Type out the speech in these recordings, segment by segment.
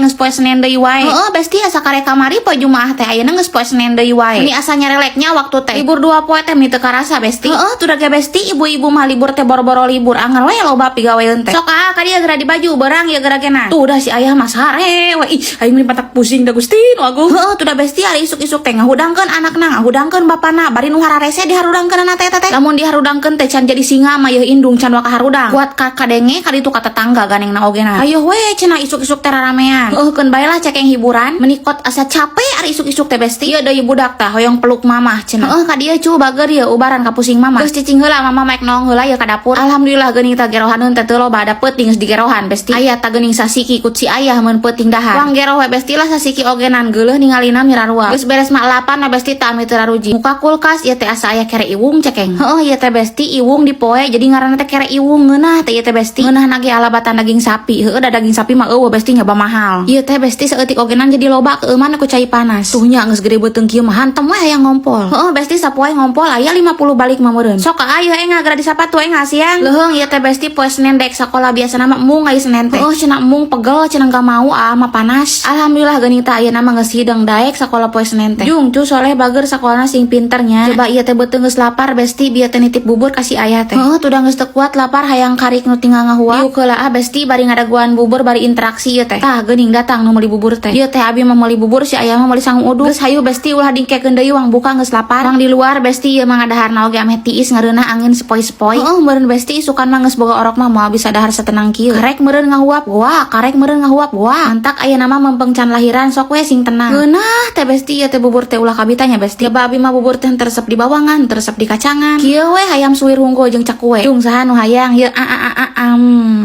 geus poe Senin deui wae. Heeh, besti asa kare kamari poe Jumaah teh ayeuna geus poe Senin deui wae. Ini asa nyareleknya waktu teh libur 2 poe teh teu karasa besti. Heeh, tuh ge besti ibu-ibu mah libur teh boro-boro libur anggar we loba pigaweun teh. Sok ka dia geura di baju barang ya geura gena. Tuh udah si ayah mah sare we. Ih, aing meni patak pusing da Gusti nu agung. Heeh, tuh udah besti ari isuk-isuk teh ngahudangkeun anakna, ngahudangkeun bapana, bari nu hararese diharudangkeun anak teh teh. Lamun diharudangkeun teh can jadi singa mah yeuh indung can waka harudang. Kuat ka kadenge ka ditu ka tetangga ganengna ogena. Ayo we cenah isuk-isuk teh ramean. Heeh, keun bae lah cek yang hiburan. Menikot asa capek ari isuk-isuk teh besti. Ieu deui budak tah hoyong peluk mamah cenah. Heeh, ka dieu cu bager ieu ubaran ka pusing mamah. Geus cicing heula mama maek noong heula ieu ka dapur. Alhamdulillah geuning teh gerohaneun teh teu loba ada peuting geus digerohan besti. Aya tah geuning sasiki ku ci ayah mun peuting dahar. Wang gero we besti lah sasiki ogenan geuleuh ningalina mirarua. Geus beres mak lapan we besti tah ami teu raruji. Muka kulkas ieu teh asa aya kere iwung cekeng. Heeh, ieu teh besti iwung dipoe jadi ngaranna teh kere iwung ngeunah teh ieu teh besti. Ngeunah nage alabatan daging sapi. Heueuh da daging sapi mah eueuh besti nyoba mahal. Ieu teh besti saeutik ogenan jadi loba keeuman ku cai panas. Tuh nya geus gede beuteung kieu mah hantem we hayang ngompol. Heeh, besti sapoe ngompol aya 50 balik mah meureun. Sok ka ayeuna enga gara disapatu enga siang. Leuheung ieu teh besti poe Senin dek sakola biasana mah mung aya Senin teh. Heeh, cenah mung pegel cenah gak mau mah panas. Alhamdulillah geuning teh ayeuna mah geus hidang daek sakola poe Senin teh. Jung cu soleh bager sakolana sing pinternya. Coba ieu teh beuteung geus lapar besti bieu teh nitip bubur ka si ayah teh. Heeh, tuh geus teu kuat lapar hayang karik nu tinggal ngahuap. Ieu heula besti bari ngadaguan bubur bari interaksi ieu teh. Tah geuning datang nu meuli bubur teh. Ieu teh abi mah meuli bubur si ayah mah meuli sangu uduk. Geus hayu besti ulah dingkekeun deui wang buka geus lapar. Wang di luar besti ieu mah ngadaharna oge ameh tiis ngareunah angin sepoi-sepoi. Heeh, meureun besti isukan mah geus boga orok mah moal bisa dahar satenang kieu. Karek meureun ngahuap goa, karek meureun ngahuap goa. Mantak ayeuna mah mempeng can lahiran sok we sing tenang. Geunah teh besti ieu teh bubur teh ulah kabitanya besti. Coba abi mah bubur teh teresep di bawangan, teresep di kacangan. Kieu we hayam suwir hungkul jeung cakue. Dung saha nu hayang ieu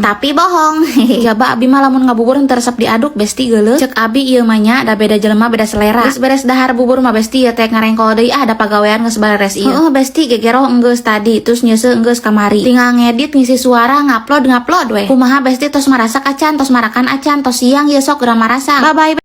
tapi bohong. Coba abi mah lamun ngabubur teresep diaduk besti geuleuh. Cek abi ieu mah nya da beda jelema beda selera. Geus beres dahar bubur mah besti ieu teh ngarengkol deui da pagawean geus beres ieu. Heeh, besti gegero enggeus tadi terus nyeuseuk enggeus kamari. Tinggal ngedit ngisi suara ngupload we. Kumaha besti tos marasa acan, tos marakan acan, tos siang ieu sok geura marasa. Bye bye.